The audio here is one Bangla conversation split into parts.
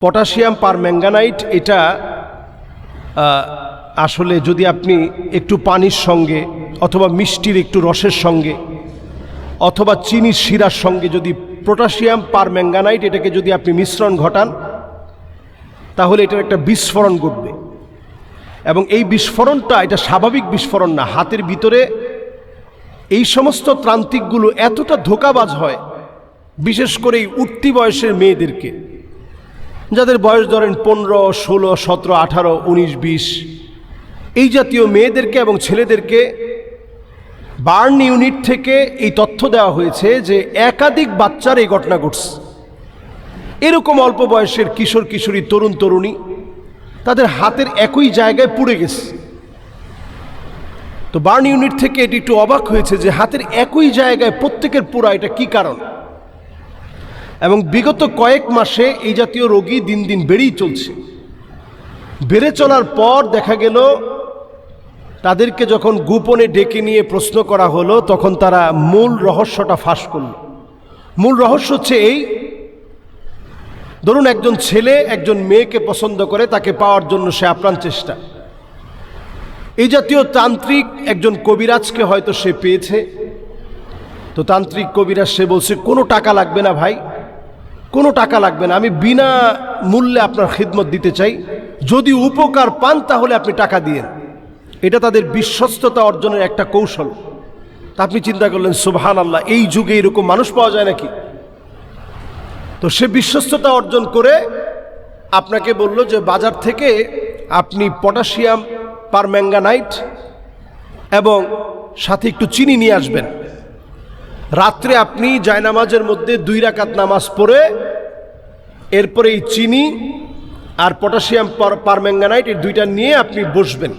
পটাশিয়াম পারম্যাঙ্গানাইট এটা আসলে যদি আপনি একটু পানির সঙ্গে অথবা মিষ্টির একটু রসের সঙ্গে অথবা চিনির শিরার সঙ্গে যদি পটাশিয়াম পারম্যাঙ্গানাইট এটাকে যদি আপনি মিশ্রণ ঘটান তাহলে এটার একটা বিস্ফোরণ ঘটবে। এবং এই বিস্ফোরণটা এটা স্বাভাবিক বিস্ফোরণ না। হাতের ভিতরে এই সমস্ত ত্রান্তিকগুলো এতটা ধোঁকাবাজ হয়, বিশেষ করে এই উঠতি বয়সের মেয়েদেরকে, যাদের বয়স ধরেন 15, 16, 17, 18, 19, 20, এই জাতীয় মেয়েদেরকে এবং ছেলেদেরকে বার্ন ইউনিট থেকে এই তথ্য দেওয়া হয়েছে যে একাধিক বাচ্চার এই ঘটনা ঘটছে। এরকম অল্প বয়সের কিশোর কিশোরী, তরুণ তরুণী তাদের হাতের একই জায়গায় পুড়ে গেছে। তো বার্ন ইউনিট থেকে এটি একটু অবাক হয়েছে যে হাতের একই জায়গায় প্রত্যেকের পোড়া, এটা কি কারণ। এবং বিগত কয়েক মাসে এই জাতীয় রোগী দিন দিন বেড়েই চলছে। বেড়ে চলার পর দেখা গেল তাদেরকে যখন গোপনে ডেকে নিয়ে প্রশ্ন করা হলো তখন তারা মূল রহস্যটা ফাঁস করল। মূল রহস্য হচ্ছে এই, ধরুন একজন ছেলে একজন মেয়েকে পছন্দ করে, তাকে পাওয়ার জন্য সে আপ্রাণ চেষ্টা। এই জাতীয় তান্ত্রিক একজন কবিরাজকে হয়তো সে পেয়েছে। তো তান্ত্রিক কবিরাজ সে বলছে কোনো টাকা লাগবে না ভাই, কোনো টাকা লাগবে না, আমি বিনা মূল্যে আপনার খিদমত দিতে চাই, যদি উপকার পান তাহলে আপনি টাকা দিয়েন। এটা তাদের বিশ্বস্ততা অর্জনের একটা কৌশল। তা আপনি চিন্তা করলেন সুবহানাল্লাহ, এই যুগে এরকম মানুষ পাওয়া যায় নাকি। তো সে বিশ্বস্ততা অর্জন করে আপনাকে বলল যে বাজার থেকে আপনি পটাশিয়াম পারম্যাঙ্গানাইট এবং সাথে একটু চিনি নিয়ে আসবেন। রাত্রে আপনি জায়নামাজের মধ্যে 2 রাকাত নামাজ পড়ে এরপরে এই চিনি আর পটাশিয়াম পারম্যাঙ্গানাইট এই দুইটা নিয়ে আপনি বসবেন।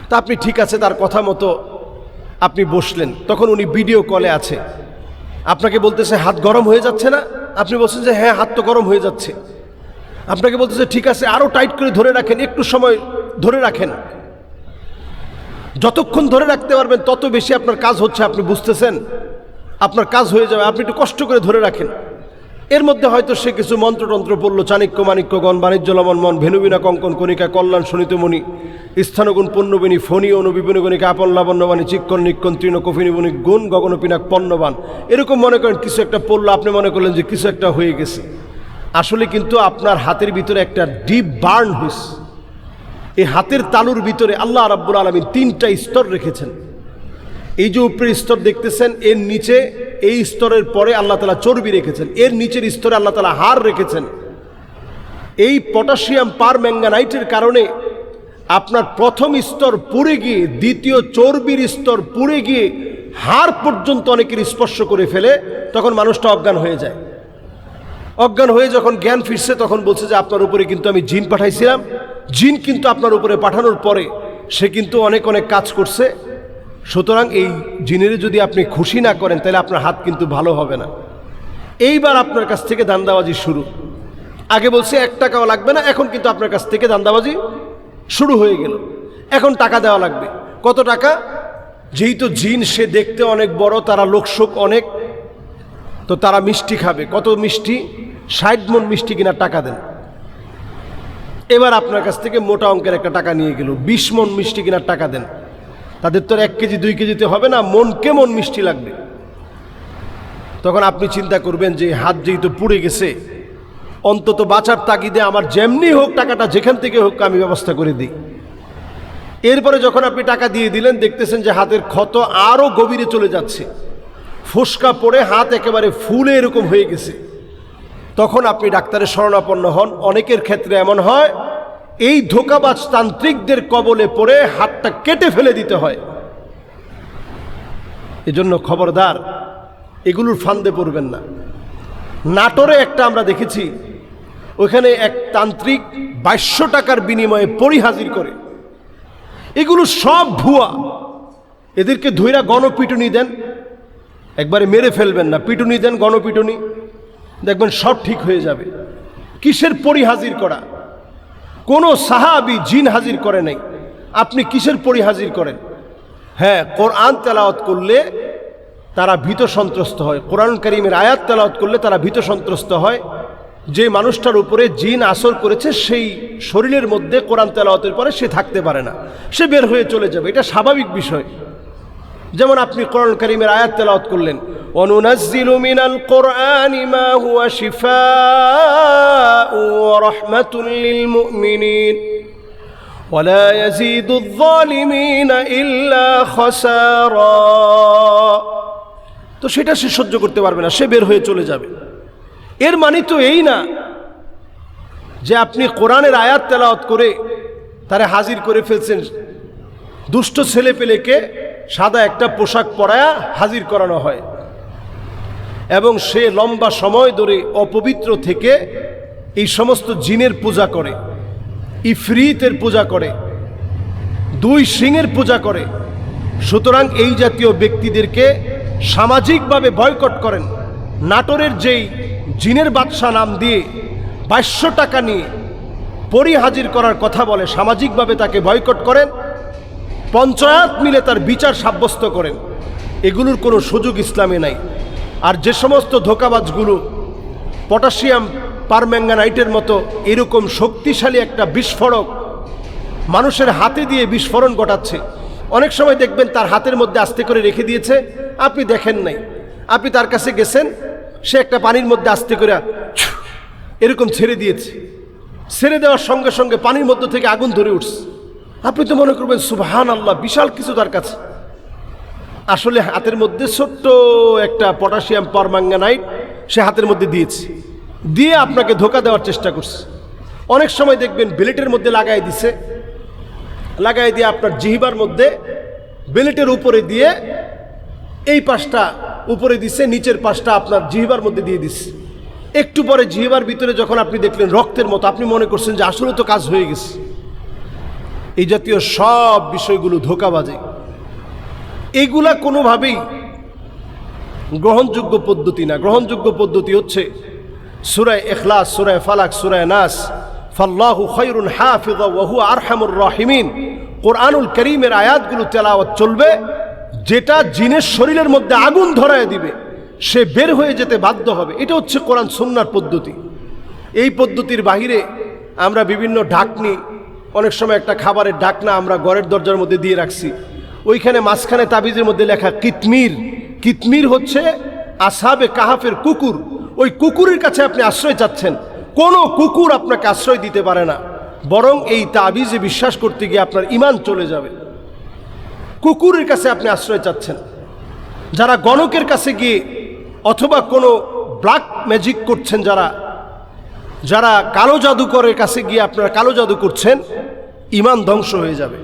তা আপনি ঠিক আছে, তার কথা মতো আপনি বসলেন। তখন উনি ভিডিও কলে আছে, আপনাকে বলতেছে হাত গরম হয়ে যাচ্ছে না? আপনি বলছেন যে হ্যাঁ, হাত তো গরম হয়ে যাচ্ছে। আপনাকে বলতেছে ঠিক আছে, আরও টাইট করে ধরে রাখেন, একটু সময় ধরে রাখেন। যতক্ষণ ধরে রাখতে পারবেন তত বেশি আপনার কাজ হচ্ছে, আপনি বুঝতেছেন, আপনার কাজ হয়ে যাবে, আপনি একটু কষ্ট করে ধরে রাখেন। এর মধ্যে হয়তো সে কিছু মন্ত্রতন্ত্র পড়ল, চাণক্য মাণিক্যগণ, বাণিজ্য লবণ মন, ভেনুবিনা কঙ্কন কণিকা, কল্যাণ শোণিতমণি, স্থানগুণ পণ্যবিনী, ফণী অনুবিপণী গণিকা, আপন লাবণ্যবাণী, চিক্কন নিক্কন তৃণ কফিনীবণী, গুণ গগনপিনাক পণ্যবান, এরকম মনে করেন কিছু একটা পড়লো, আপনি মনে করলেন যে কিছু একটা হয়ে গেছে। আসলে কিন্তু আপনার হাতের ভিতরে একটা ডিপ বার্ন হয়েছে। এই হাতের তালুর ভিতরে আল্লাহ রাব্বুল আলামিন 3টা স্তর রেখেছেন। এই যে উপরের স্তর দেখতেছেন, এর নিচে এই স্তরের পরে আল্লাহ তাআলা চর্বি রেখেছেন, এর নিচের স্তরে আল্লাহ তাআলা হাড় রেখেছেন। এই পটাশিয়াম পারম্যাঙ্গানাইটের কারণে আপনার প্রথম স্তর পুড়ে গিয়ে দ্বিতীয় চর্বির স্তর পুড়ে গিয়ে হাড় পর্যন্ত অনেকের স্পর্শ করে ফেলে। তখন মানুষটা অজ্ঞান হয়ে যায়। অজ্ঞান হয়ে যখন জ্ঞান ফিরছে তখন বলছে যে আপনার উপরে কিন্তু আমি জিন পাঠাইছিলাম, জিন কিন্তু আপনার উপরে পাঠানোর পরে সে কিন্তু অনেক অনেক কাজ করছে। সুতরাং এই জিনের যদি আপনি খুশি না করেন তাহলে আপনার হাত কিন্তু ভালো হবে না। এইবার আপনার কাছ থেকে ধান্দাবাজি শুরু। আগে বলছে 1 টাকাও লাগবে না, এখন কিন্তু আপনার কাছ থেকে ধান্দাবাজি শুরু হয়ে গেল। এখন টাকা দেওয়া লাগবে। কত টাকা? যেহেতু জিন সে দেখতে অনেক বড়, তারা লোকশোক অনেক, তো তারা মিষ্টি খাবে। কত মিষ্টি? 60 মণ মিষ্টি কিনা টাকা দেন। এবার আপনার কাছ থেকে মোটা অঙ্কের একটা টাকা নিয়ে গেল, 20 মণ মিষ্টি কিনার টাকা দেন। তাদের তো 1 কেজি 2 কেজিতে হবে না, মনকে মন মিষ্টি লাগবে। তখন আপনি চিন্তা করবেন যে হাত যেহেতু পুড়ে গেছে, অন্তত বাঁচার তাগিদে আমার যেমনি হোক টাকাটা যেখান থেকে হোক আমি ব্যবস্থা করে দিই। এরপরে যখন আপনি টাকা দিয়ে দিলেন, দেখতেছেন যে হাতের ক্ষত আরও গভীরে চলে যাচ্ছে, ফোসকা পড়ে হাত একেবারে ফুলে এরকম হয়ে গেছে। তখন আপনি ডাক্তারের শরণাপন্ন হন। অনেকের ক্ষেত্রে এমন হয় এই ধোঁকাবাজ তান্ত্রিকদের কবলে পড়ে হাতটা কেটে ফেলে দিতে হয়। এজন্য খবরদার, এগুলোর ফান্দে পড়বেন না। নাটোরে একটা আমরা দেখেছি, ওখানে এক তান্ত্রিক 2200 টাকার বিনিময়ে পরি হাজির করে। এগুলো সব ভুয়া। এদেরকে ধইরা গণপিটুনি দেন, একবারে মেরে ফেলবেন না, পিটুনি দেন, গণপিটুনি, দেখবেন সব ঠিক হয়ে যাবে। কিসের পরি হাজির করা? কোনো সাহাবী জিন হাজির করে নাই, আপনি কিসের পরি হাজির করেন? হ্যাঁ, কোরআন তেলাওয়াত করলে তারা ভীত সন্ত্রস্ত হয়, কোরআন কারীমের আয়াত তেলাওয়াত করলে তারা ভীত সন্ত্রস্ত হয়। যে মানুষটার উপরে জিন আসর করেছে সেই শরীরের মধ্যে কোরআন তেলাওয়াতের পরে সে থাকতে পারে না, সে বের হয়ে চলে যাবে, এটা স্বাভাবিক বিষয়। যেমন আপনি কোরআন কারীমের আয়াত তেলাওয়াত করলেন, ওয়ানুনাজ্জিলু মিনাল কোরআনি মা হুয়া শিফাউ ওয়া রাহমাতুল লিল মুমিনিন ওয়া লা ইয়াজিদুয যালিমিনা ইল্লা খাসারা। তো সেটা সে সহ্য করতে পারবে না, সে বের হয়ে চলে যাবে। এর মানে তো এই না যে আপনি কোরআনের আয়াত তেলাওয়াত করে তারে হাজির করে ফেলছেন। দুষ্ট ছেলে পেলেকে সাদা একটা পোশাক পরায়া হাজির করানো হয় এবং সে লম্বা সময় ধরে অপবিত্র থেকে এই সমস্ত জিনের পূজা করে, ইফরিতের পূজা করে, দুই সিংহের পূজা করে। সুতরাং এই জাতীয় ব্যক্তিদেরকে সামাজিকভাবে বয়কট করেন। নাটোরের যেই জিনের বাদশা নাম দিয়ে 2200 টাকা নিয়ে পরি হাজির করার কথা বলে, সামাজিকভাবে তাকে বয়কট করেন, পঞ্চায়েত মিলে তার বিচার সাব্যস্ত করেন। এগুলোর কোনো সুযোগ ইসলামে নাই। আর যে সমস্ত ধোঁকাবাজগুলো পটাশিয়াম পারম্যাঙ্গানাইটের মতো এরকম শক্তিশালী একটা বিস্ফোরক মানুষের হাতে দিয়ে বিস্ফোরণ ঘটাচ্ছে, অনেক সময় দেখবেন তার হাতের মধ্যে আস্তে করে রেখে দিয়েছে, আপনি দেখেন নাই, আপনি তার কাছে গেছেন, সে একটা পানির মধ্যে আস্তে করে এরকম ছেড়ে দিয়েছে, ছেড়ে দেওয়ার সঙ্গে সঙ্গে পানির মধ্য থেকে আগুন ধরে উঠছে। আপনি তো মনে করবেন সুবহানাল্লাহ, বিশাল কিছু তার কাছে। আসলে হাতের মধ্যে ছোট্ট একটা পটাশিয়াম পারম্যাঙ্গানাইট সে হাতের মধ্যে দিয়েছে, দিয়ে আপনাকে ধোঁকা দেওয়ার চেষ্টা করছে। অনেক সময় দেখবেন বেলেটের মধ্যে লাগাই দিছে, লাগাই দিয়ে আপনার জিহ্বার মধ্যে বেলেটের উপরে দিয়ে এই পাশটা উপরে দিছে, নিচের পাশটা আপনার জিহ্বার মধ্যে দিয়ে দিচ্ছে। একটু পরে জিহ্বার ভিতরে যখন আপনি দেখলেন রক্তের মতো, আপনি মনে করছেন যে আসলে তো কাজ হয়ে গেছে। এই জাতীয় সব বিষয়গুলো ধোঁকাবাজি, এইগুলা কোনোভাবেই গ্রহণযোগ্য পদ্ধতি না। গ্রহণযোগ্য পদ্ধতি হচ্ছে সূরা ইখলাস, সূরা ফালাক, সূরা নাস, ফাল্লাহু খায়রুন হাফিযা ওয়া হুয়া আরহামুর রাহিমিন। কোরআনুল কারীমের আয়াতগুলো তেলাওয়াত চলবে, যেটা জিনের শরীরের মধ্যে আগুন ধরায় দিবে, সে বের হয়ে যেতে বাধ্য হবে। এটা হচ্ছে কোরআন সুন্নাহর পদ্ধতি। এই পদ্ধতির বাহিরে আমরা বিভিন্ন ঢাকনি, অনেক সময় একটা খাবারের ঢাকনা আমরা ঘরের দরজার মধ্যে দিয়ে রাখছি, ওইখানে মাঝখানে তাবিজের মধ্যে লেখা কিতমির। কিতমির হচ্ছে আসহাবে কাহাফের কুকুর। ওই কুকুরের কাছে আপনি আশ্রয় চাচ্ছেন, কোনো কুকুর আপনাকে আশ্রয় দিতে পারে না, বরং এই তাবিজে বিশ্বাস করতে গিয়ে আপনার ঈমান চলে যাবে। কুকুরের কাছে আপনি আশ্রয় চাচ্ছেন। যারা গণকের কাছে গিয়ে অথবা কোনো ব্ল্যাক ম্যাজিক করছেন, যারা কালো জাদুকরের কাছে গিয়ে আপনারা কালো জাদু করছেন, ঈমান ধ্বংস হয়ে যাবে।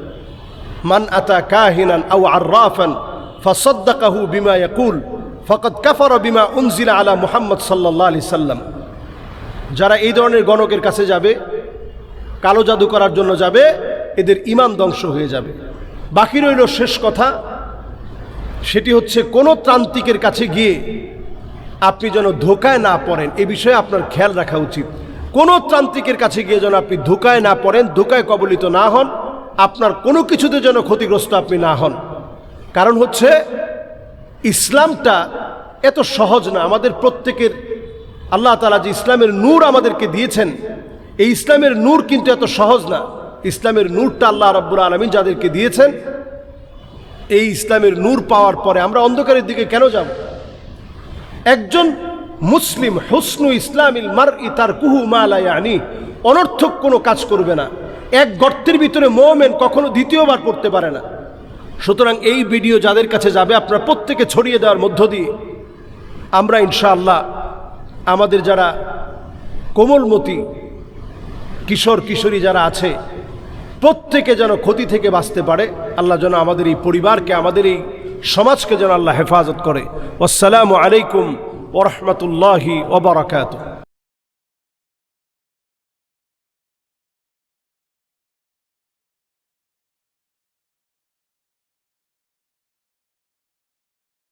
মান আতা কাহিনান আও আররাফান ফাসাদ্দাকাহু বিমা ইয়াকুল ফাকাদ কাফারা বিমা উনজিলা আলা মুহাম্মদ সাল্লাল্লাহু আলাইহি সাল্লাম। যারা এই ধরনের গণকের কাছে যাবে, কালো জাদু করার জন্য যাবে, এদের ঈমান ধ্বংস হয়ে যাবে। বাকি রইল শেষ কথা, সেটি হচ্ছে কোনো ত্রান্তিকের কাছে গিয়ে আপনি যেন ধোকায় না পড়েন। এ বিষয়ে আপনার খেয়াল রাখা উচিত। কোনো ত্রান্তিকের কাছে গিয়ে যেন আপনি ধোকায় না পড়েন, ধোকায় কবলিত না হন, আপনার কোনো কিছুতে যেন ক্ষতিগ্রস্ত আপনি না হন। কারণ হচ্ছে ইসলামটা এত সহজ না। আমাদের প্রত্যেকের আল্লাহ তাআলা যে ইসলামের নূর আমাদেরকে দিয়েছেন, এই ইসলামের নূর কিন্তু এত সহজ না। ইসলামের নূরটা আল্লাহ রাব্বুল আলামিন যাদেরকে দিয়েছেন, এই ইসলামের নূর পাওয়ার পরে আমরা অন্ধকারের দিকে কেন যাব? একজন মুসলিম হুসনু ইসলামিল মারই তারকুহু মা লা ইয়ানি, অনর্থক কোনো কাজ করবে না। এক গর্তের ভিতরে মুমিন কখনো দ্বিতীয়বার পড়তে পারে না। সুতরাং এই ভিডিও যাদের কাছে যাবে, আপনারা প্রত্যেকে ছড়িয়ে দেওয়ার মধ্য দিয়ে আমরা ইনশাআল্লাহ আমাদের যারা কোমলমতি কিশোর কিশোরী যারা আছে, প্রত্যেকে যেন ক্ষতি থেকে বাঁচতে পারে। আল্লাহ যেন আমাদের এই পরিবারকে, আমাদের এই সমাজকে যেন আল্লাহ হেফাজত করে। আসসালামু আলাইকুম ওয়া রাহমাতুল্লাহি ওয়া বারাকাতুহু।